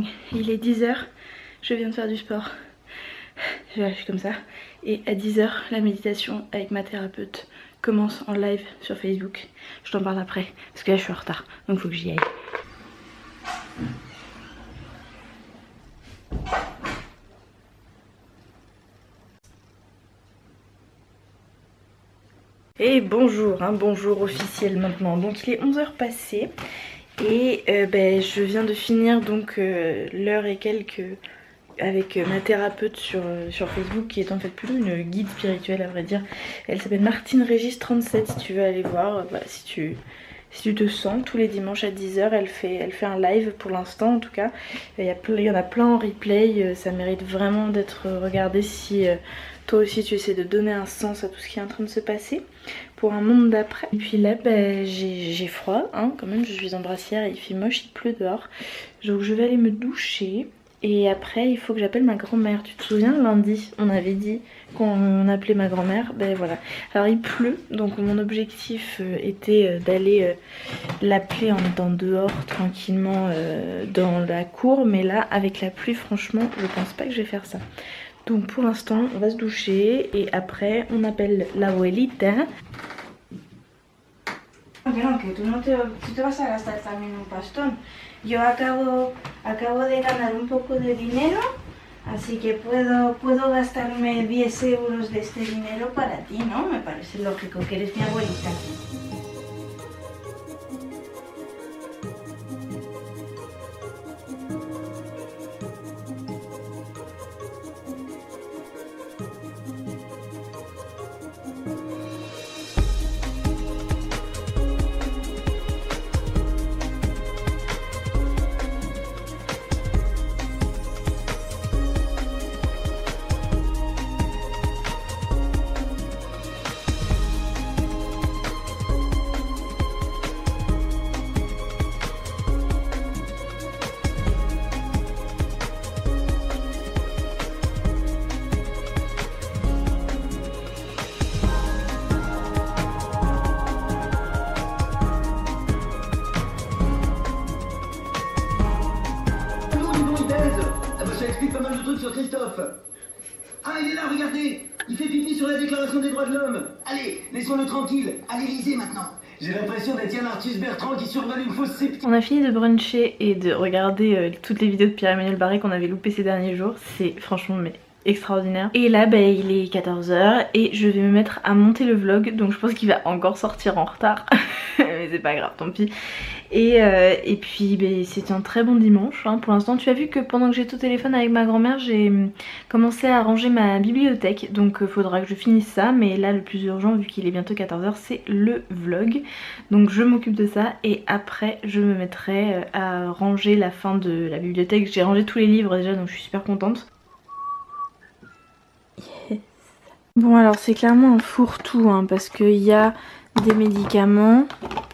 morning, il est 10h, je viens de faire du sport, je suis comme ça, et à 10h la méditation avec ma thérapeute commence en live sur Facebook. Je t'en parle après parce que là je suis en retard, donc faut que j'y aille. Et bonjour, hein, bonjour officiel maintenant. Donc il est 11h passé et je viens de finir donc l'heure et quelques avec ma thérapeute sur Facebook, qui est en fait plutôt une guide spirituelle à vrai dire. Elle s'appelle Martine Régis 37 si tu veux aller voir, voilà, si tu te sens. Tous les dimanches à 10h elle fait un live pour l'instant en tout cas. Il y en a plein en replay, ça mérite vraiment d'être regardé si toi aussi tu essaies de donner un sens à tout ce qui est en train de se passer pour un monde d'après. Et puis là j'ai froid hein, quand même, je suis en brassière et il fait moche, il pleut dehors. Donc je vais aller me doucher. Et après il faut que j'appelle ma grand-mère. Tu te souviens lundi on avait dit qu'on appelait ma grand-mère, ben voilà. Alors il pleut donc mon objectif était d'aller l'appeler en étant dehors tranquillement dans la cour. Mais là avec la pluie franchement je pense pas que je vais faire ça. Donc pour l'instant on va se doucher et après on appelle l'abuelita. Que tú no te vas a gastar también un pastón. Yo acabo de ganar un poco de dinero, así que puedo gastarme 10 euros de este dinero para ti, ¿no? Me parece lógico que eres mi abuelita. Ça explique pas mal de trucs sur Christophe. Ah, il est là, regardez. Il fait pipi sur la déclaration des droits de l'homme. Allez, laissons-le tranquille. À l'Élysée maintenant. J'ai l'impression d'être Yann Arthus Bertrand qui survole une fausse sceptique. On a fini de bruncher et de regarder toutes les vidéos de Pierre-Emmanuel Barré qu'on avait loupé ces derniers jours. C'est franchement extraordinaire. Et là il est 14h et je vais me mettre à monter le vlog, donc je pense qu'il va encore sortir en retard mais c'est pas grave, tant pis. Et puis c'était un très bon dimanche hein, pour l'instant. Tu as vu que pendant que j'étais au téléphone avec ma grand-mère j'ai commencé à ranger ma bibliothèque, donc faudra que je finisse ça. Mais là le plus urgent vu qu'il est bientôt 14h c'est le vlog, donc je m'occupe de ça et après je me mettrai à ranger la fin de la bibliothèque. J'ai rangé tous les livres déjà donc je suis super contente. Bon alors c'est clairement un fourre-tout hein, parce qu'il y a des médicaments,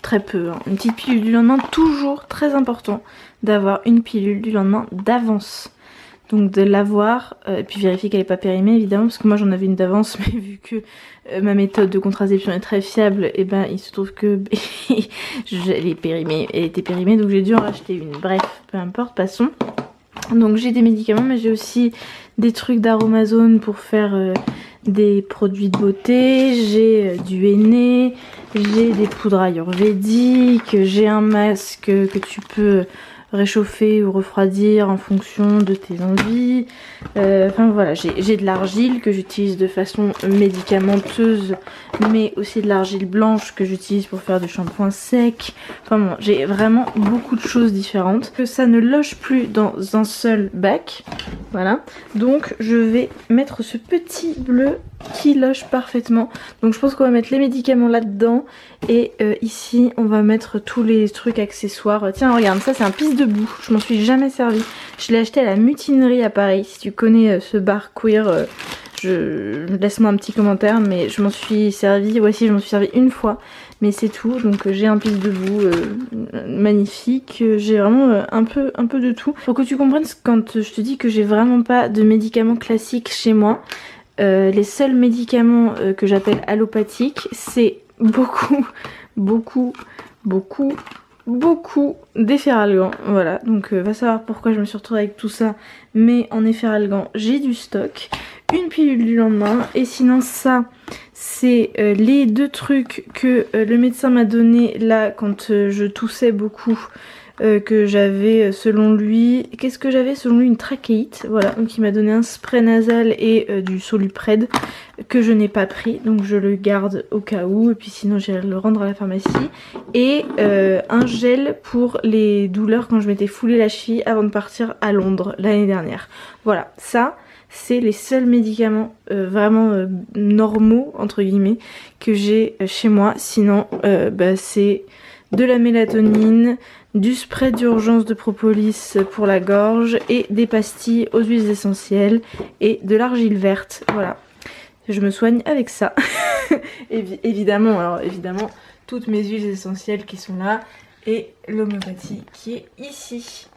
très peu, hein. Une petite pilule du lendemain, toujours très important d'avoir une pilule du lendemain d'avance. Donc de l'avoir, et puis vérifier qu'elle n'est pas périmée évidemment, parce que moi j'en avais une d'avance, mais vu que ma méthode de contraception est très fiable, et il se trouve que elle était périmée, donc j'ai dû en racheter une. Bref, peu importe, passons. Donc j'ai des médicaments, mais j'ai aussi des trucs d'Aromazone pour faire des produits de beauté, j'ai du henné, j'ai des poudres ayurvédiques, j'ai un masque que tu peux réchauffer ou refroidir en fonction de tes envies. Enfin voilà, j'ai de l'argile que j'utilise de façon médicamenteuse, mais aussi de l'argile blanche que j'utilise pour faire du shampoing sec. Enfin bon, j'ai vraiment beaucoup de choses différentes. Que ça ne loge plus dans un seul bac. Voilà, donc je vais mettre ce petit bleu qui loge parfaitement. Donc je pense qu'on va mettre les médicaments là-dedans. Et ici on va mettre tous les trucs accessoires. Tiens regarde, ça c'est un pisse debout, je m'en suis jamais servi. Je l'ai acheté à la Mutinerie à Paris. Si tu connais ce bar queer, laisse-moi un petit commentaire. Mais je m'en suis servi, voici je m'en suis servi une fois. Mais c'est tout, donc j'ai un pisse debout magnifique. J'ai vraiment un peu de tout. Pour que tu comprennes quand je te dis que j'ai vraiment pas de médicaments classiques chez moi. Les seuls médicaments que j'appelle allopathiques, c'est beaucoup beaucoup d'efferalgan. Voilà, donc va savoir pourquoi je me suis retrouvée avec tout ça. Mais en efferalgan, j'ai du stock. Une pilule du lendemain. Et sinon ça, c'est les 2 trucs que le médecin m'a donné là quand je toussais beaucoup. Que j'avais selon lui, qu'est-ce que j'avais selon lui, une trachéite, voilà, donc il m'a donné un spray nasal et du Solupred que je n'ai pas pris, donc je le garde au cas où, et puis sinon j'irai le rendre à la pharmacie, et un gel pour les douleurs quand je m'étais foulé la cheville avant de partir à Londres l'année dernière. Voilà, ça c'est les seuls médicaments vraiment normaux entre guillemets que j'ai chez moi, sinon c'est de la mélatonine, du spray d'urgence de propolis pour la gorge et des pastilles aux huiles essentielles et de l'argile verte. Voilà, je me soigne avec ça. Évidemment, alors évidemment, toutes mes huiles essentielles qui sont là et l'homéopathie qui est ici.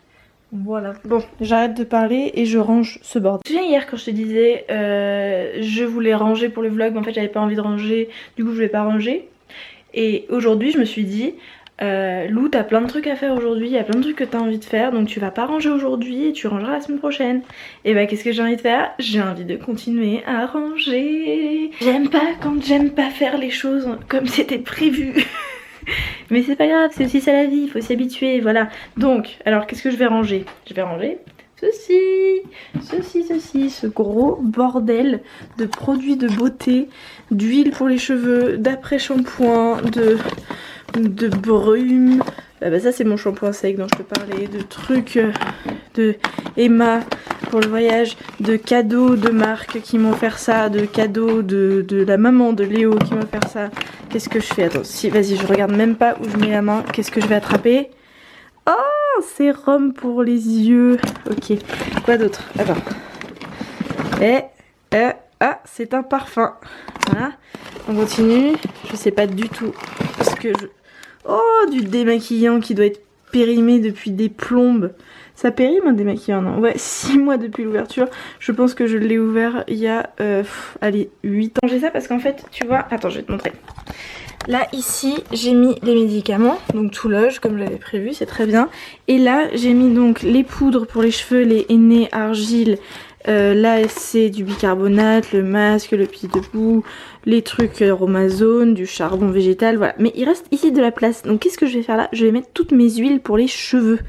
Voilà. Bon, j'arrête de parler et je range ce bordel. Tu te souviens hier quand je te disais je voulais ranger pour le vlog, mais en fait j'avais pas envie de ranger, du coup je voulais pas ranger. Et aujourd'hui je me suis dit Lou, t'as plein de trucs à faire aujourd'hui, il y a plein de trucs que t'as envie de faire, donc tu vas pas ranger aujourd'hui et tu rangeras la semaine prochaine. Et bah qu'est-ce que j'ai envie de faire? J'ai envie de continuer à ranger. J'aime pas quand j'aime pas faire les choses comme c'était prévu. Mais c'est pas grave, c'est aussi ça la vie, il faut s'y habituer, voilà. Donc, alors qu'est-ce que je vais ranger? Je vais ranger ce gros bordel de produits de beauté, d'huile pour les cheveux, d'après-shampoing, de brume. Ça c'est mon shampoing sec dont je te parlais, de trucs de Emma pour le voyage, de cadeaux de marque qui m'ont offert ça, de cadeaux de la maman de Léo qui m'a offert ça. Qu'est-ce que je fais? Attends, si, vas-y, je regarde même pas où je mets la main. Qu'est-ce que je vais attraper? Oh, sérum pour les yeux. Ok, quoi d'autre? Attends. Ah, c'est un parfum. Voilà, on continue. Je sais pas du tout ce que je... Oh, du démaquillant qui doit être périmé depuis des plombes. Ça périme un démaquillant, non? Ouais, 6 mois depuis l'ouverture. Je pense que je l'ai ouvert il y a, allez, 8 ans. J'ai ça parce qu'en fait, tu vois... Attends, je vais te montrer. Là, ici, j'ai mis les médicaments, donc tout loge, comme je l'avais prévu, c'est très bien. Et là, j'ai mis donc les poudres pour les cheveux, les henné, argile. Là, c'est du bicarbonate, le masque, le pied debout, les trucs aromazone, du charbon végétal, voilà. Mais il reste ici de la place. Donc, qu'est-ce que je vais faire là? Je vais mettre toutes mes huiles pour les cheveux.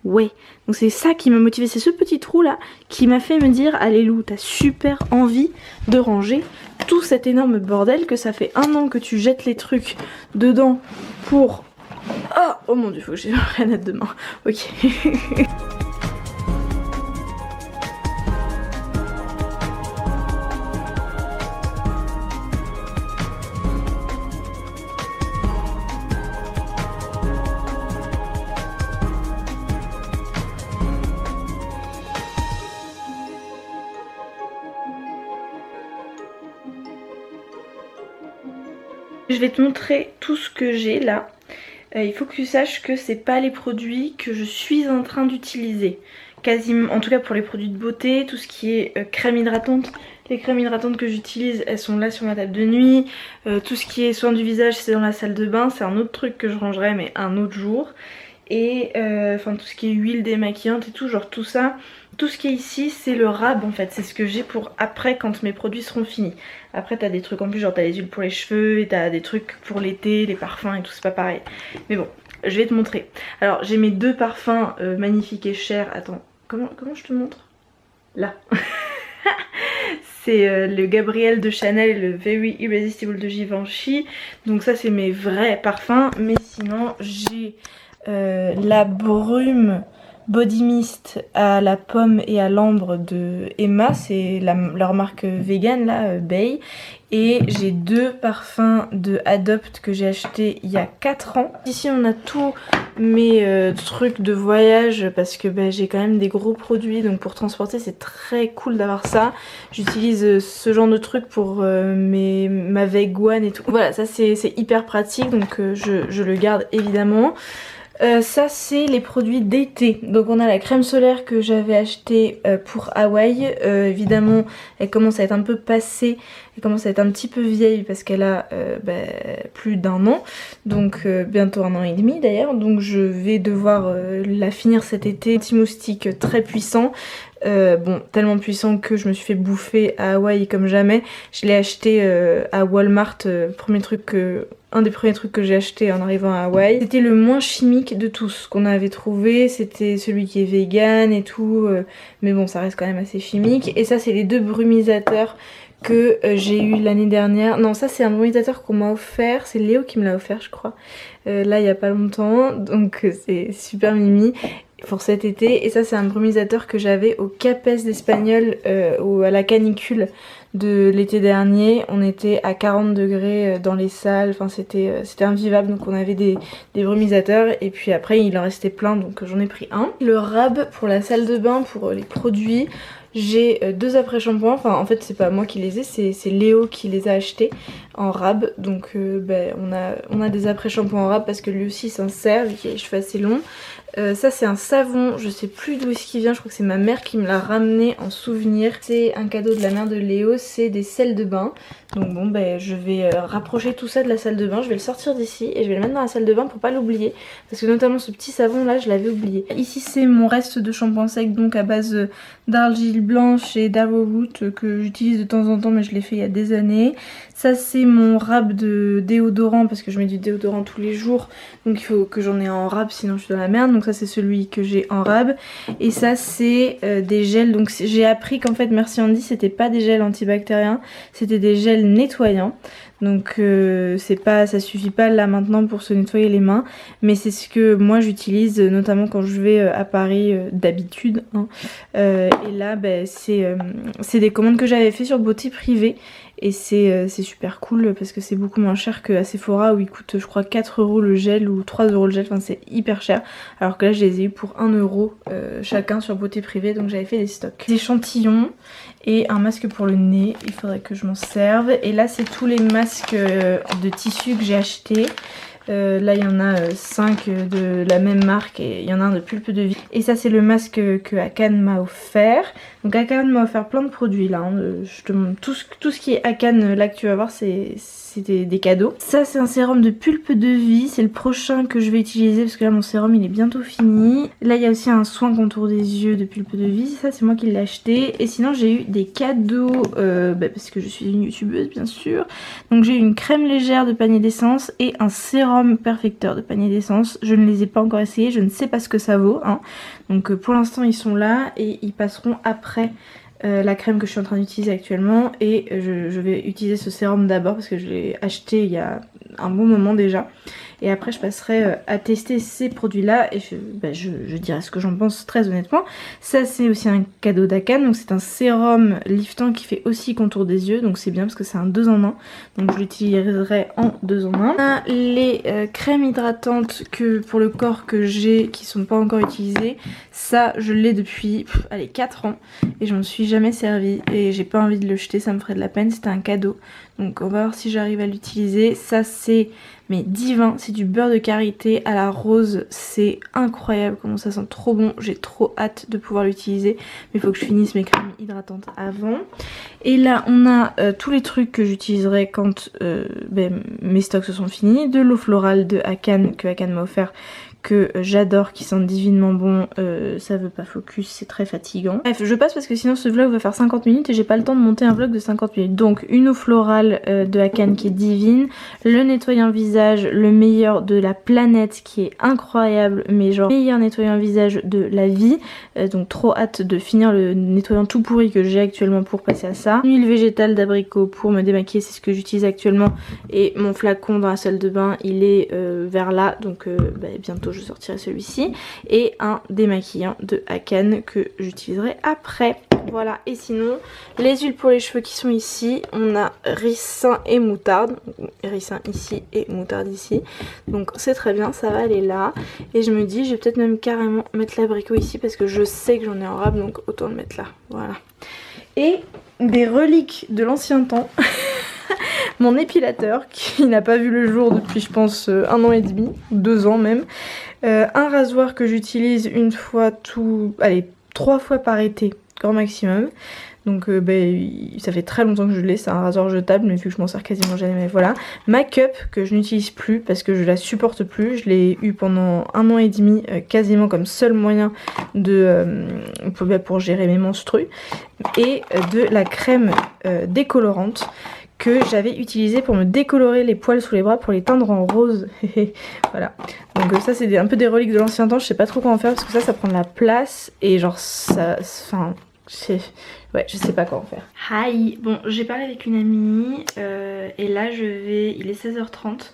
Ouais, donc c'est ça qui m'a motivé, c'est ce petit trou là qui m'a fait me dire allez Lou, t'as super envie de ranger tout cet énorme bordel que ça fait 1 an que tu jettes les trucs dedans pour... Oh mon dieu, faut que j'ai rien à demain. Ok. Je vais te montrer tout ce que j'ai là. Il faut que tu saches que c'est pas les produits que je suis en train d'utiliser. Quasiment, en tout cas pour les produits de beauté, tout ce qui est crème hydratante. Les crèmes hydratantes que j'utilise, elles sont là sur ma table de nuit. Tout ce qui est soin du visage, c'est dans la salle de bain. C'est un autre truc que je rangerai mais un autre jour. Et enfin tout ce qui est huile démaquillante et tout, genre tout ça. Tout ce qui est ici, c'est le rab en fait, c'est ce que j'ai pour après quand mes produits seront finis. Après t'as des trucs en plus, genre t'as les huiles pour les cheveux et t'as des trucs pour l'été, les parfums et tout, c'est pas pareil. Mais bon, je vais te montrer. Alors j'ai mes 2 parfums magnifiques et chers. Attends, comment je te montre? Là. C'est le Gabriel de Chanel et le Very Irresistible de Givenchy. Donc ça c'est mes vrais parfums. Mais sinon j'ai la brume Body Mist à la pomme et à l'ambre de Emma, c'est leur marque vegan là, Bay. Et j'ai 2 parfums de Adopt que j'ai acheté il y a 4 ans. Ici on a tous mes trucs de voyage parce que j'ai quand même des gros produits, donc pour transporter c'est très cool d'avoir ça. J'utilise ce genre de trucs pour ma Vegue One et tout. Voilà, ça c'est hyper pratique, donc je le garde évidemment. Ça c'est les produits d'été. Donc on a la crème solaire que j'avais achetée pour Hawaï. Évidemment elle commence à être un peu passée, elle commence à être un petit peu vieille parce qu'elle a plus d'1 an. Donc bientôt 1 an et demi d'ailleurs. Donc je vais devoir la finir cet été. Anti-moustique très puissant. Bon, tellement puissant que je me suis fait bouffer à Hawaï comme jamais. Je l'ai acheté à Walmart, un des premiers trucs que j'ai acheté en arrivant à Hawaï. C'était le moins chimique de tous qu'on avait trouvé, c'était celui qui est vegan et tout, mais bon ça reste quand même assez chimique. Et ça c'est les 2 brumisateurs que j'ai eu l'année dernière. Non, ça c'est un brumisateur qu'on m'a offert, c'est Léo qui me l'a offert je crois, là il y a pas longtemps, donc c'est super mimi pour cet été. Et ça c'est un brumisateur que j'avais au Capes d'Espagnol, à la canicule de l'été dernier. On était à 40 degrés dans les salles, enfin c'était invivable, donc on avait des brumisateurs et puis après il en restait plein donc j'en ai pris un. Le rab pour la salle de bain, pour les produits, j'ai 2 après-shampoings, enfin en fait c'est pas moi qui les ai, c'est Léo qui les a achetés en rab. Donc on a des après-shampoings en rab parce que lui aussi s'en sert vu qu'il a les cheveux assez longs. Ça c'est un savon, je sais plus d'où est-ce qu'il vient, je crois que c'est ma mère qui me l'a ramené en souvenir. C'est un cadeau de la mère de Léo, c'est des sels de bain. Donc bon je vais rapprocher tout ça de la salle de bain, je vais le sortir d'ici et je vais le mettre dans la salle de bain pour pas l'oublier. Parce que notamment ce petit savon là je l'avais oublié. Ici c'est mon reste de shampoing sec, donc à base d'argile blanche et d'arrowroot que j'utilise de temps en temps mais je l'ai fait il y a des années. Ça c'est mon rab de déodorant parce que je mets du déodorant tous les jours, donc il faut que j'en ai en rab sinon je suis dans la merde. Donc ça c'est celui que j'ai en rab. Et ça c'est des gels, donc j'ai appris qu'en fait merci Andy c'était pas des gels antibactériens, c'était des gels nettoyants. Donc ça suffit pas là maintenant pour se nettoyer les mains, mais c'est ce que moi j'utilise notamment quand je vais à Paris d'habitude hein. Et là c'est des commandes que j'avais fait sur Beauté Privée. Et c'est super cool parce que c'est beaucoup moins cher qu'à Sephora où il coûte je crois 4 € le gel ou 3 € le gel, enfin c'est hyper cher. Alors que là je les ai eu pour 1 € chacun sur Beauté Privée, donc j'avais fait des stocks. Des échantillons et un masque pour le nez, il faudrait que je m'en serve. Et là c'est tous les masques de tissu que j'ai achetés. Là il y en a 5 de la même marque et il y en a un de Pulpe de Vie. Et ça c'est le masque que Akan m'a offert. Donc Akan m'a offert plein de produits là, hein. Je te montre tout ce qui est Akan là que tu vas voir, c'est des cadeaux. Ça c'est un sérum de Pulpe de Vie, c'est le prochain que je vais utiliser parce que là mon sérum il est bientôt fini. Là il y a aussi un soin contour des yeux de Pulpe de Vie, ça c'est moi qui l'ai acheté. Et sinon j'ai eu des cadeaux parce que je suis une youtubeuse bien sûr. Donc j'ai eu une crème légère de Panier d'Essence et un sérum perfecteur de Panier d'Essence. Je ne les ai pas encore essayés, je ne sais pas ce que ça vaut hein. Donc pour l'instant ils sont là et ils passeront après la crème que je suis en train d'utiliser actuellement. Et je vais utiliser ce sérum d'abord parce que je l'ai acheté il y a un bon moment déjà. Et après je passerai à tester ces produits là et je dirai ce que j'en pense très honnêtement. Ça c'est aussi un cadeau d'Akan, donc c'est un sérum liftant qui fait aussi contour des yeux, donc c'est bien parce que c'est un 2 en 1, donc je l'utiliserai en 2 en 1. On a les crèmes hydratantes pour le corps que j'ai qui sont pas encore utilisées. Ça je l'ai depuis allez 4 ans et je m'en suis jamais servi et j'ai pas envie de le jeter, ça me ferait de la peine, c'était un cadeau. Donc on va voir si j'arrive à l'utiliser. Ça c'est mais divin, c'est du beurre de karité à la rose, c'est incroyable comment ça sent trop bon, j'ai trop hâte de pouvoir l'utiliser, mais il faut que je finisse mes crèmes hydratantes avant. Et là on a tous les trucs que j'utiliserai quand mes stocks se sont finis. De l'eau florale de Akan que Akan m'a offert, que j'adore, qui sentent divinement bon. Ça veut pas focus, c'est très fatigant. Bref, je passe parce que sinon ce vlog va faire 50 minutes et j'ai pas le temps de monter un vlog de 50 minutes. Donc une eau florale de Akan qui est divine, le nettoyant visage, le meilleur de la planète qui est incroyable, mais genre meilleur nettoyant visage de la vie. Donc trop hâte de finir le nettoyant tout pourri que j'ai actuellement pour passer à ça. Une huile végétale d'abricot pour me démaquiller, c'est ce que j'utilise actuellement. Et mon flacon dans la salle de bain il est vers là, donc bientôt je sortirai celui-ci. Et un démaquillant de Akan que j'utiliserai après. Voilà, et sinon les huiles pour les cheveux qui sont ici, on a ricin et moutarde, ricin ici et moutarde ici, donc c'est très bien, ça va aller là. Et je me dis je vais peut-être même carrément mettre l'abricot ici parce que je sais que j'en ai en rab, donc autant le mettre là. Voilà. Et des reliques de l'ancien temps. Mon épilateur qui n'a pas vu le jour depuis je pense 1 an et demi, 2 ans même. Un rasoir que j'utilise une fois allez, 3 fois par été, grand maximum. Donc ça fait très longtemps que je l'ai, c'est un rasoir jetable mais vu que je m'en sers quasiment jamais, voilà. Ma cup que je n'utilise plus parce que je la supporte plus, je l'ai eu pendant 1 an et demi quasiment comme seul moyen pour gérer mes menstrues. Et de la crème décolorante que j'avais utilisée pour me décolorer les poils sous les bras pour les teindre en rose. Voilà. Donc ça c'est un peu des reliques de l'ancien temps, je sais pas trop quoi en faire parce que ça prend de la place et genre ça... Enfin... Ouais, je sais pas quoi en faire. Hi. Bon, j'ai parlé avec une amie et là il est 16h30.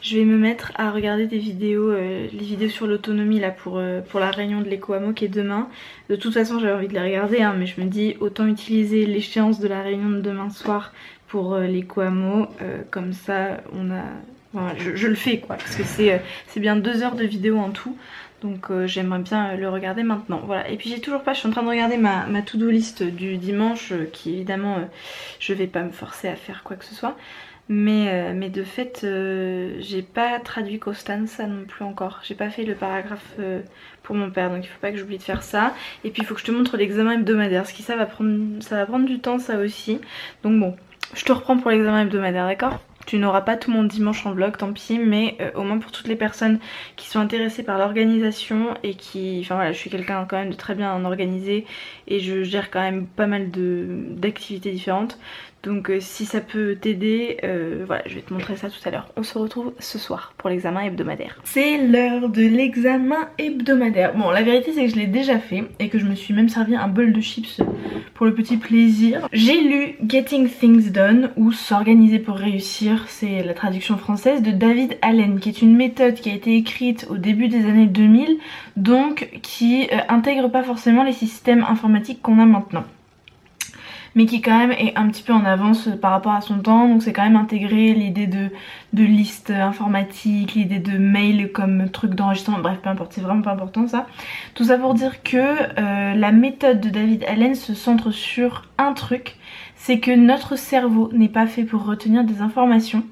Je vais me mettre à regarder des vidéos, les vidéos sur l'autonomie là pour la réunion de l'EcoAmo qui est demain. De toute façon j'avais envie de les regarder hein, mais je me dis autant utiliser l'échéance de la réunion de demain soir pour l'EcoAmo. Comme ça on a... Voilà, je le fais quoi, parce que c'est bien 2 heures de vidéo en tout. Donc j'aimerais bien le regarder maintenant. Voilà. Et puis j'ai toujours pas, je suis en train de regarder ma to-do list du dimanche qui évidemment je vais pas me forcer à faire quoi que ce soit. Mais de fait j'ai pas traduit Costanza non plus encore. J'ai pas fait le paragraphe pour mon père, donc il faut pas que j'oublie de faire ça. Et puis il faut que je te montre l'examen hebdomadaire, parce que ça va prendre du temps ça aussi. Donc bon, je te reprends pour l'examen hebdomadaire, d'accord ? Tu n'auras pas tout mon dimanche en vlog, tant pis, mais au moins pour toutes les personnes qui sont intéressées par l'organisation et qui... Enfin voilà, je suis quelqu'un quand même de très bien organisé et je gère quand même pas mal d'activités différentes. Donc si ça peut t'aider, voilà, je vais te montrer ça tout à l'heure. On se retrouve ce soir pour l'examen hebdomadaire. C'est l'heure de l'examen hebdomadaire. Bon, la vérité c'est que je l'ai déjà fait et que je me suis même servi un bol de chips pour le petit plaisir. J'ai lu Getting Things Done ou S'organiser pour réussir, c'est la traduction française de David Allen, qui est une méthode qui a été écrite au début des années 2000, donc qui intègre pas forcément les systèmes informatiques qu'on a maintenant, mais qui quand même est un petit peu en avance par rapport à son temps. Donc c'est quand même intégré l'idée de liste informatique, l'idée de mail comme truc d'enregistrement, bref peu importe, c'est vraiment pas important ça. Tout ça pour dire que la méthode de David Allen se centre sur un truc, c'est que notre cerveau n'est pas fait pour retenir des informations,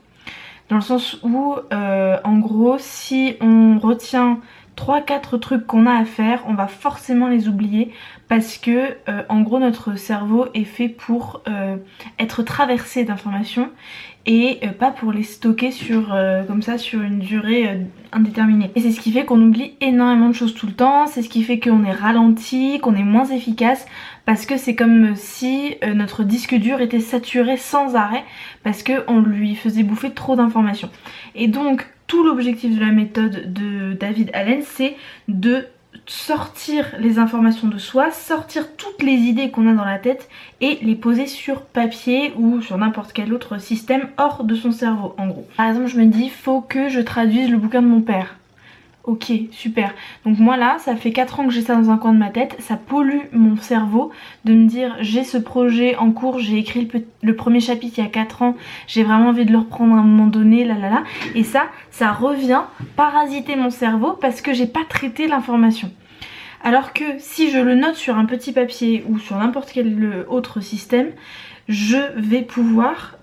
dans le sens où en gros si on retient 3-4 trucs qu'on a à faire, on va forcément les oublier parce que en gros notre cerveau est fait pour être traversé d'informations et pas pour les stocker comme ça sur une durée indéterminée. Et c'est ce qui fait qu'on oublie énormément de choses tout le temps, c'est ce qui fait qu'on est ralenti, qu'on est moins efficace, parce que c'est comme si notre disque dur était saturé sans arrêt parce qu'on lui faisait bouffer trop d'informations. Et donc tout l'objectif de la méthode de David Allen, c'est de sortir les informations de soi, sortir toutes les idées qu'on a dans la tête et les poser sur papier ou sur n'importe quel autre système hors de son cerveau en gros. Par exemple je me dis faut que je traduise le bouquin de mon père. Ok, super. Donc moi là, ça fait 4 ans que j'ai ça dans un coin de ma tête, ça pollue mon cerveau de me dire j'ai ce projet en cours, j'ai écrit le premier chapitre il y a 4 ans, j'ai vraiment envie de le reprendre à un moment donné, et ça revient parasiter mon cerveau parce que j'ai pas traité l'information. Alors que si je le note sur un petit papier ou sur n'importe quel autre système, je vais pouvoir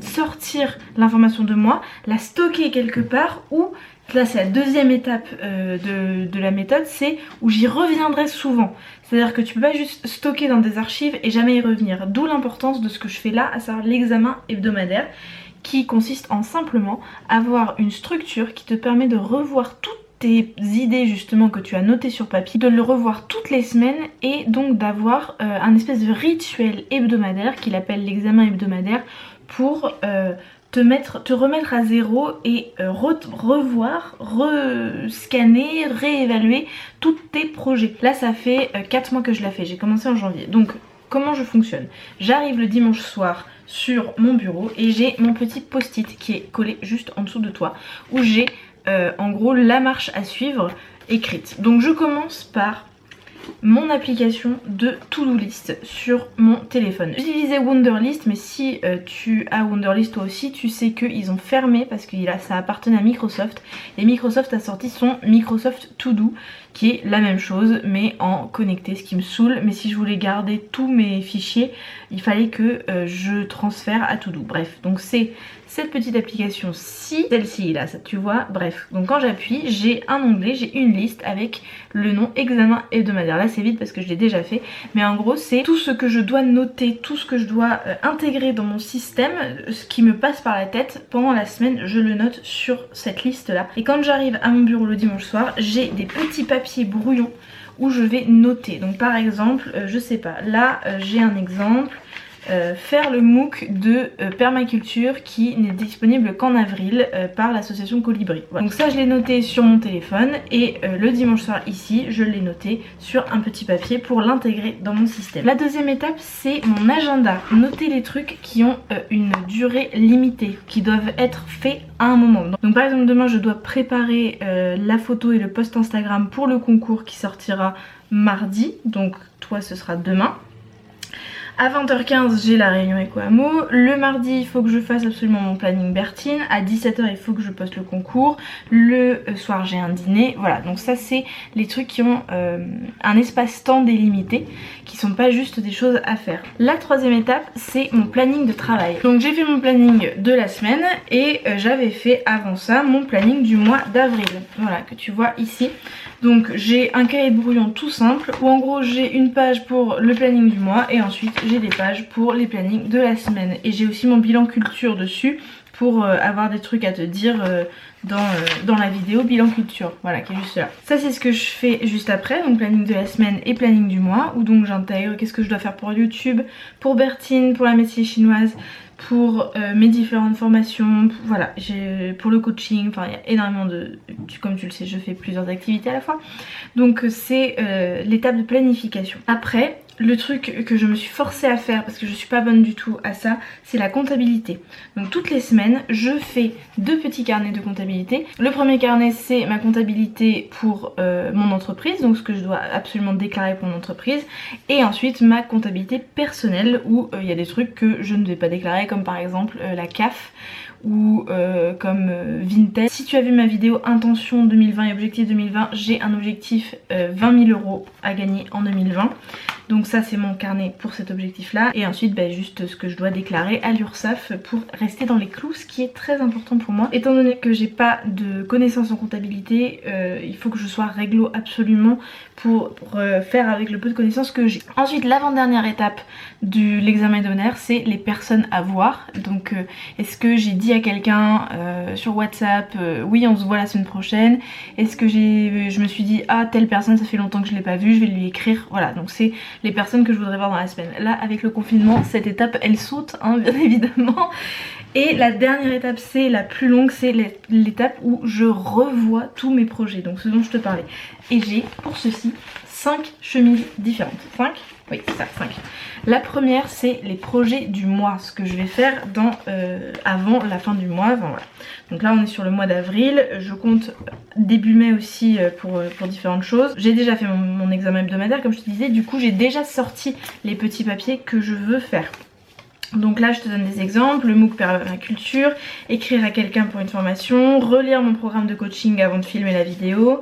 sortir l'information de moi, la stocker quelque part, ou là c'est la deuxième étape de la méthode, c'est où j'y reviendrai souvent. C'est-à-dire que tu peux pas juste stocker dans des archives et jamais y revenir. D'où l'importance de ce que je fais là, à savoir l'examen hebdomadaire, qui consiste en simplement avoir une structure qui te permet de revoir toutes tes idées justement que tu as notées sur papier, de le revoir toutes les semaines et donc d'avoir un espèce de rituel hebdomadaire qu'il appelle l'examen hebdomadaire pour te remettre à zéro et revoir, rescanner, réévaluer tous tes projets. Là ça fait 4 mois que je l'ai fait, j'ai commencé en janvier. Donc comment je fonctionne? J'arrive le dimanche soir sur mon bureau et j'ai mon petit post-it qui est collé juste en dessous de toi où j'ai en gros la marche à suivre écrite. Donc je commence par mon application de to-do list sur mon téléphone. J'utilisais Wunderlist, mais si tu as Wunderlist toi aussi, tu sais qu'ils ont fermé parce que ça appartenait à Microsoft et Microsoft a sorti son Microsoft To Do qui est la même chose mais en connecté, ce qui me saoule. Mais si je voulais garder tous mes fichiers, il fallait que je transfère à To Do. Bref, donc c'est cette petite application-ci, celle-ci là, ça tu vois, bref. Donc quand j'appuie, j'ai un onglet, j'ai une liste avec le nom examen hebdomadaire. Là c'est vite parce que je l'ai déjà fait, mais en gros c'est tout ce que je dois noter, tout ce que je dois intégrer dans mon système, ce qui me passe par la tête pendant la semaine, je le note sur cette liste là. Et quand j'arrive à mon bureau le dimanche soir, j'ai des petits papiers brouillons où je vais noter. Donc par exemple, je sais pas, là j'ai un exemple. Faire le MOOC de permaculture qui n'est disponible qu'en avril par l'association Colibri. Voilà. Donc ça je l'ai noté sur mon téléphone et le dimanche soir ici je l'ai noté sur un petit papier pour l'intégrer dans mon système. La deuxième étape c'est mon agenda. Noter les trucs qui ont une durée limitée, qui doivent être faits à un moment. Donc par exemple demain je dois préparer la photo et le post Instagram pour le concours qui sortira mardi, donc toi ce sera demain. À 20h15 j'ai la réunion EcoAmo, le mardi il faut que je fasse absolument mon planning Bertine, à 17h il faut que je poste le concours, le soir j'ai un dîner, voilà. Donc ça c'est les trucs qui ont un espace-temps délimité, qui sont pas juste des choses à faire. La troisième étape c'est mon planning de travail. Donc j'ai fait mon planning de la semaine et j'avais fait avant ça mon planning du mois d'avril, voilà, que tu vois ici. Donc j'ai un cahier de brouillon tout simple où en gros j'ai une page pour le planning du mois et ensuite j'ai des pages pour les plannings de la semaine. Et j'ai aussi mon bilan culture dessus pour avoir des trucs à te dire dans la vidéo bilan culture, voilà, qui est juste là. Ça c'est ce que je fais juste après, donc planning de la semaine et planning du mois, où donc j'intègre qu'est-ce que je dois faire pour YouTube, pour Bertine, pour la médecine chinoise, pour mes différentes formations, voilà, pour le coaching, enfin il y a énormément de, comme tu le sais je fais plusieurs activités à la fois, donc c'est l'étape de planification. Après le truc que je me suis forcée à faire parce que je suis pas bonne du tout à ça, c'est la comptabilité. Donc toutes les semaines je fais 2 petits carnets de comptabilité. Le premier carnet c'est ma comptabilité pour mon entreprise, donc ce que je dois absolument déclarer pour mon entreprise, et ensuite ma comptabilité personnelle où il y a des trucs que je ne vais pas déclarer, comme par exemple la CAF ou comme Vinted. Si tu as vu ma vidéo intention 2020 et objectif 2020, j'ai un objectif 20 000 € à gagner en 2020. Donc ça c'est mon carnet pour cet objectif là. Et ensuite juste ce que je dois déclarer à l'URSSAF pour rester dans les clous, ce qui est très important pour moi. Étant donné que j'ai pas de connaissances en comptabilité, il faut que je sois réglo absolument pour faire avec le peu de connaissances que j'ai. Ensuite l'avant-dernière étape de l'examen hebdomadaire c'est les personnes à voir. Donc est-ce que j'ai dit à quelqu'un sur WhatsApp oui on se voit la semaine prochaine, est-ce que je me suis dit ah telle personne ça fait longtemps que je l'ai pas vue, je vais lui écrire, voilà. Donc c'est les personnes que je voudrais voir dans la semaine. Là avec le confinement cette étape elle saute hein, bien évidemment. Et la dernière étape c'est la plus longue, c'est l'étape où je revois tous mes projets, donc ce dont je te parlais. Et j'ai pour ceci 5 chemises différentes. 5 ? Oui c'est ça, 5. La première c'est les projets du mois, ce que je vais faire avant la fin du mois, enfin, voilà. Donc là on est sur le mois d'avril, je compte début mai aussi pour différentes choses. J'ai déjà fait mon examen hebdomadaire comme je te disais, du coup j'ai déjà sorti les petits papiers que je veux faire. Donc là je te donne des exemples, le MOOC permaculture, écrire à quelqu'un pour une formation, relire mon programme de coaching avant de filmer la vidéo.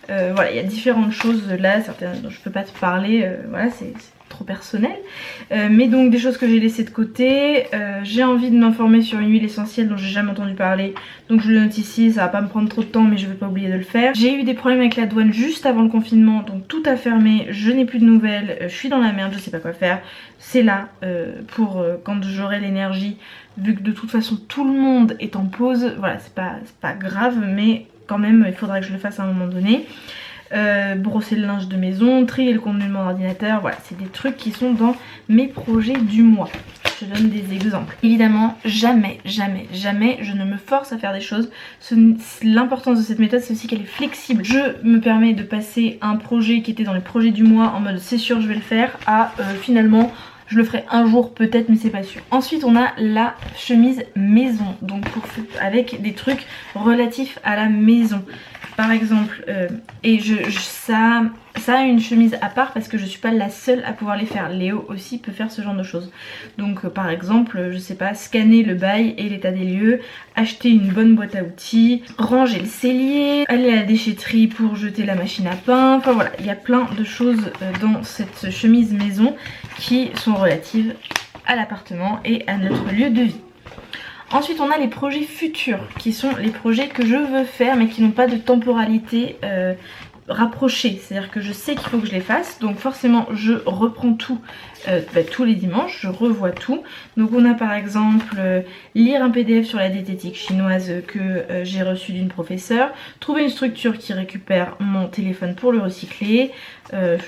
Voilà, il y a différentes choses là, certaines dont je peux pas te parler, voilà c'est trop personnel, mais donc des choses que j'ai laissées de côté. J'ai envie de m'informer sur une huile essentielle dont j'ai jamais entendu parler, donc je le note ici, ça va pas me prendre trop de temps mais je vais pas oublier de le faire. J'ai eu des problèmes avec la douane juste avant le confinement, donc tout a fermé, je n'ai plus de nouvelles, je suis dans la merde, je sais pas quoi faire. C'est là pour quand j'aurai l'énergie, vu que de toute façon tout le monde est en pause, voilà c'est pas grave mais quand même il faudra que je le fasse à un moment donné. Brosser le linge de maison, trier le contenu de mon ordinateur, voilà c'est des trucs qui sont dans mes projets du mois. Je te donne des exemples. Évidemment jamais je ne me force à faire des choses. L'importance de cette méthode c'est aussi qu'elle est flexible. Je me permets de passer un projet qui était dans les projets du mois en mode c'est sûr je vais le faire à finalement je le ferai un jour peut-être mais c'est pas sûr. Ensuite on a la chemise maison, donc avec des trucs relatifs à la maison. Par exemple, et ça a une chemise à part parce que je suis pas la seule à pouvoir les faire. Léo aussi peut faire ce genre de choses. Donc par exemple, je sais pas, scanner le bail et l'état des lieux, acheter une bonne boîte à outils, ranger le cellier, aller à la déchetterie pour jeter la machine à pain. Enfin voilà, il y a plein de choses dans cette chemise maison qui sont relatives à l'appartement et à notre lieu de vie. Ensuite on a les projets futurs qui sont les projets que je veux faire mais qui n'ont pas de temporalité rapprochée, c'est à dire que je sais qu'il faut que je les fasse, donc forcément je reprends tout tous les dimanches, je revois tout. Donc on a par exemple lire un PDF sur la diététique chinoise que j'ai reçu d'une professeure, trouver une structure qui récupère mon téléphone pour le recycler,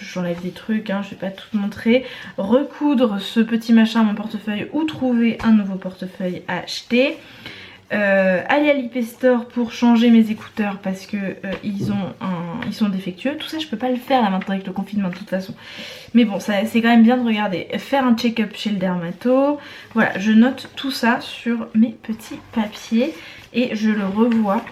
j'enlève des trucs, hein, je vais pas tout montrer, recoudre ce petit machin à mon portefeuille ou trouver un nouveau portefeuille à acheter. Aller à l'IP Store pour changer mes écouteurs parce que ils sont défectueux. Tout ça je peux pas le faire là maintenant avec le confinement de toute façon. Mais bon, c'est quand même bien de regarder. Faire un check-up chez le dermato. Voilà, je note tout ça sur mes petits papiers et je le revois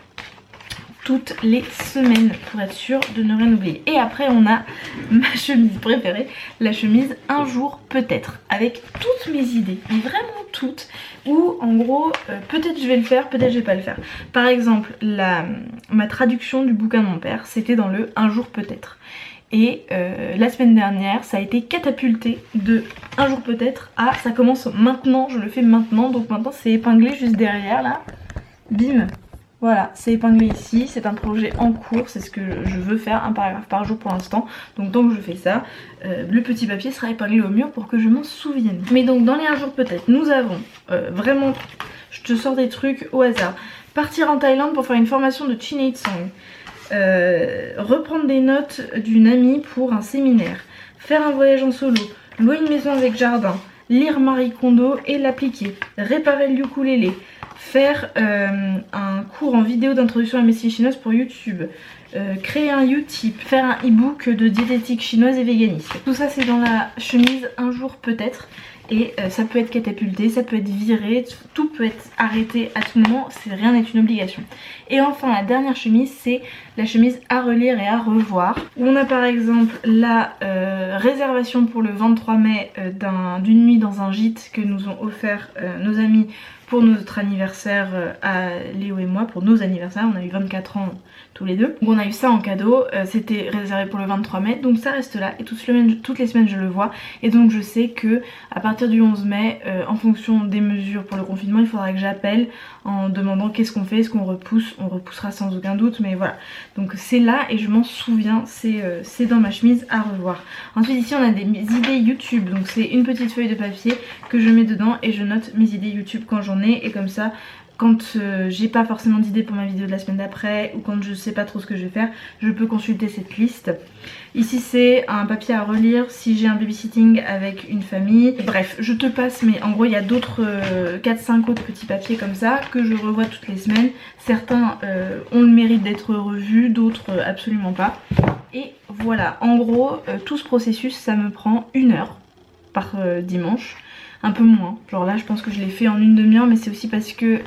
toutes les semaines pour être sûre de ne rien oublier. Et après on a ma chemise préférée, la chemise un jour peut-être, avec toutes mes idées, mais vraiment toutes, où en gros peut-être je vais le faire, peut-être je vais pas le faire. Par exemple ma traduction du bouquin de mon père, c'était dans le un jour peut-être. Et la semaine dernière ça a été catapulté de un jour peut-être à ça commence maintenant, je le fais maintenant, donc maintenant c'est épinglé juste derrière là, bim. Voilà, c'est épinglé ici, c'est un projet en cours, c'est ce que je veux faire, un paragraphe par jour pour l'instant. Donc tant que je fais ça, le petit papier sera épinglé au mur pour que je m'en souvienne. Mais donc dans les un jour peut-être, nous avons vraiment, je te sors des trucs au hasard. Partir en Thaïlande pour faire une formation de Chinese Song. Reprendre des notes d'une amie pour un séminaire. Faire un voyage en solo. Louer une maison avec jardin. Lire Marie Kondo et l'appliquer. Réparer le ukulélé. Faire un cours en vidéo d'introduction à la médecine chinoise pour YouTube, créer un Utip, faire un e-book de diététique chinoise et véganisme. Tout ça c'est dans la chemise un jour peut-être et ça peut être catapulté, ça peut être viré, tout peut être arrêté à tout moment, rien n'est une obligation. Et enfin la dernière chemise c'est la chemise à relire et à revoir. Où on a par exemple la réservation pour le 23 mai d'une nuit dans un gîte que nous ont offert nos amis pour notre anniversaire à Léo et moi, pour nos anniversaires, on a eu 24 ans tous les deux. Donc on a eu ça en cadeau, c'était réservé pour le 23 mai, donc ça reste là et toutes les semaines je le vois. Et donc je sais que à partir du 11 mai, en fonction des mesures pour le confinement, il faudra que j'appelle en demandant qu'est-ce qu'on fait, est-ce qu'on repousse, on repoussera sans aucun doute, mais voilà. Donc c'est là et je m'en souviens, c'est dans ma chemise à revoir. Ensuite ici on a des idées YouTube, donc c'est une petite feuille de papier que je mets dedans et je note mes idées YouTube quand j'en ai, et comme ça quand j'ai pas forcément d'idées pour ma vidéo de la semaine d'après ou quand je sais pas trop ce que je vais faire, je peux consulter cette liste. Ici c'est un papier à relire si j'ai un babysitting avec une famille. Bref, je te passe, mais en gros il y a d'autres 4-5 autres petits papiers comme ça que je revois toutes les semaines. Certains ont le mérite d'être revus, d'autres absolument pas. Et voilà, en gros tout ce processus ça me prend 1 heure par dimanche. Un peu moins, genre là je pense que je l'ai fait en une demi-heure, mais c'est aussi parce que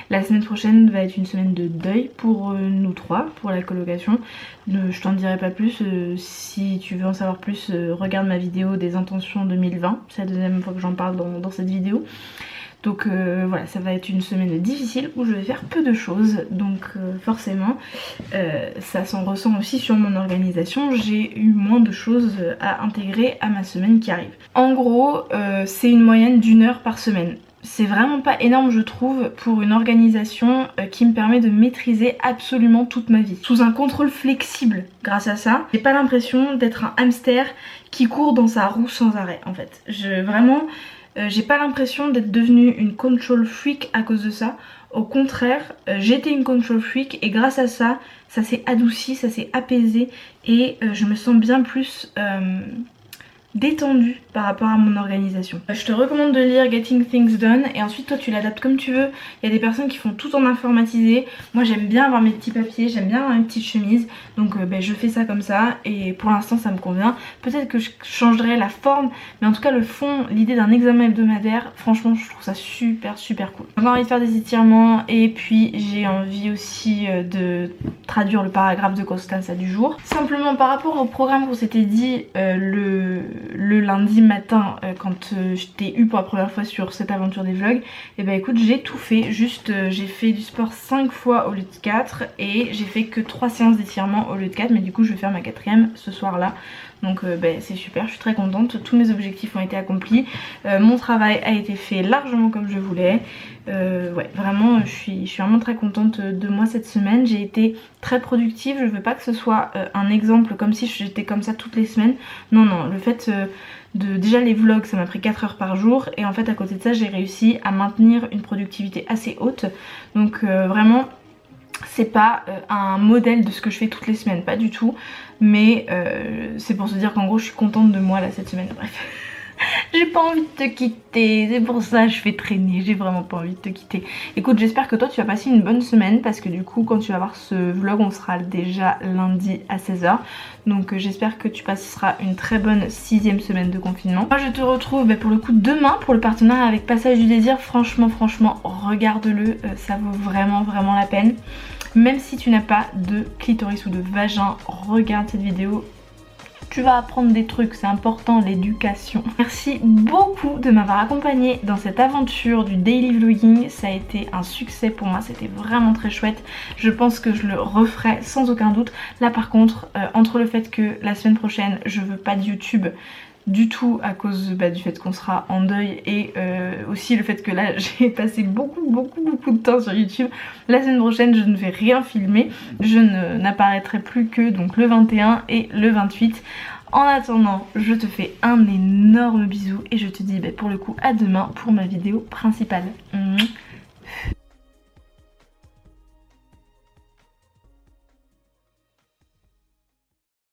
la semaine prochaine va être une semaine de deuil pour nous trois, pour la colocation. Je t'en dirai pas plus, si tu veux en savoir plus regarde ma vidéo des intentions 2020, c'est la deuxième fois que j'en parle dans cette vidéo. Donc voilà, ça va être une semaine difficile où je vais faire peu de choses, donc forcément ça s'en ressent aussi sur mon organisation. J'ai eu moins de choses à intégrer à ma semaine qui arrive. En gros c'est une moyenne d'1 heure par semaine. C'est vraiment pas énorme je trouve pour une organisation qui me permet de maîtriser absolument toute ma vie. Sous un contrôle flexible grâce à ça, j'ai pas l'impression d'être un hamster qui court dans sa roue sans arrêt en fait. J'ai pas l'impression d'être devenue une control freak à cause de ça. Au contraire, j'étais une control freak et grâce à ça, ça s'est adouci, ça s'est apaisé et je me sens bien plus détendue par rapport à mon organisation. Je te recommande de lire Getting Things Done et ensuite toi tu l'adaptes comme tu veux. Il y a des personnes qui font tout en informatisé. Moi j'aime bien avoir mes petits papiers, j'aime bien avoir mes petites chemises. Donc je fais ça comme ça et pour l'instant ça me convient. Peut-être que je changerai la forme, mais en tout cas le fond, l'idée d'un examen hebdomadaire, franchement je trouve ça super cool. J'ai envie de faire des étirements et puis j'ai envie aussi de traduire le paragraphe de Constanza du jour. Simplement par rapport au programme qu'on s'était dit le lundi matin quand je t'ai eu pour la première fois sur cette aventure des vlogs, et bah écoute j'ai tout fait, juste j'ai fait du sport 5 fois au lieu de 4 et j'ai fait que 3 séances d'étirement au lieu de 4, mais du coup je vais faire ma 4e ce soir là. Donc c'est super, je suis très contente, tous mes objectifs ont été accomplis, mon travail a été fait largement comme je voulais, Ouais, vraiment, je suis vraiment très contente de moi cette semaine. J'ai été très productive. Je veux pas que ce soit un exemple comme si j'étais comme ça toutes les semaines. Non, non, le fait déjà les vlogs, ça m'a pris 4 heures par jour. Et en fait, à côté de ça, j'ai réussi à maintenir une productivité assez haute. Donc vraiment, c'est pas un modèle de ce que je fais toutes les semaines, pas du tout. Mais c'est pour se dire qu'en gros, je suis contente de moi là cette semaine. Bref. J'ai pas envie de te quitter, c'est pour ça que je fais traîner, j'ai vraiment pas envie de te quitter. Écoute, j'espère que toi tu vas passer une bonne semaine parce que du coup quand tu vas voir ce vlog on sera déjà lundi à 16 h. Donc j'espère que tu passeras une très bonne 6ème semaine de confinement. Moi je te retrouve pour le coup demain pour le partenariat avec Passage du Désir. Franchement regarde-le, ça vaut vraiment la peine. Même si tu n'as pas de clitoris ou de vagin, regarde cette vidéo. Tu vas apprendre des trucs, c'est important, l'éducation. Merci beaucoup de m'avoir accompagnée dans cette aventure du daily vlogging. Ça a été un succès pour moi, c'était vraiment très chouette. Je pense que je le referai sans aucun doute. Là par contre, entre le fait que la semaine prochaine je veux pas de YouTube du tout à cause du fait qu'on sera en deuil et aussi le fait que là j'ai passé beaucoup de temps sur YouTube. La semaine prochaine je ne vais rien filmer, je n'apparaîtrai plus que donc le 21 et le 28. En attendant, je te fais un énorme bisou et je te dis pour le coup à demain pour ma vidéo principale.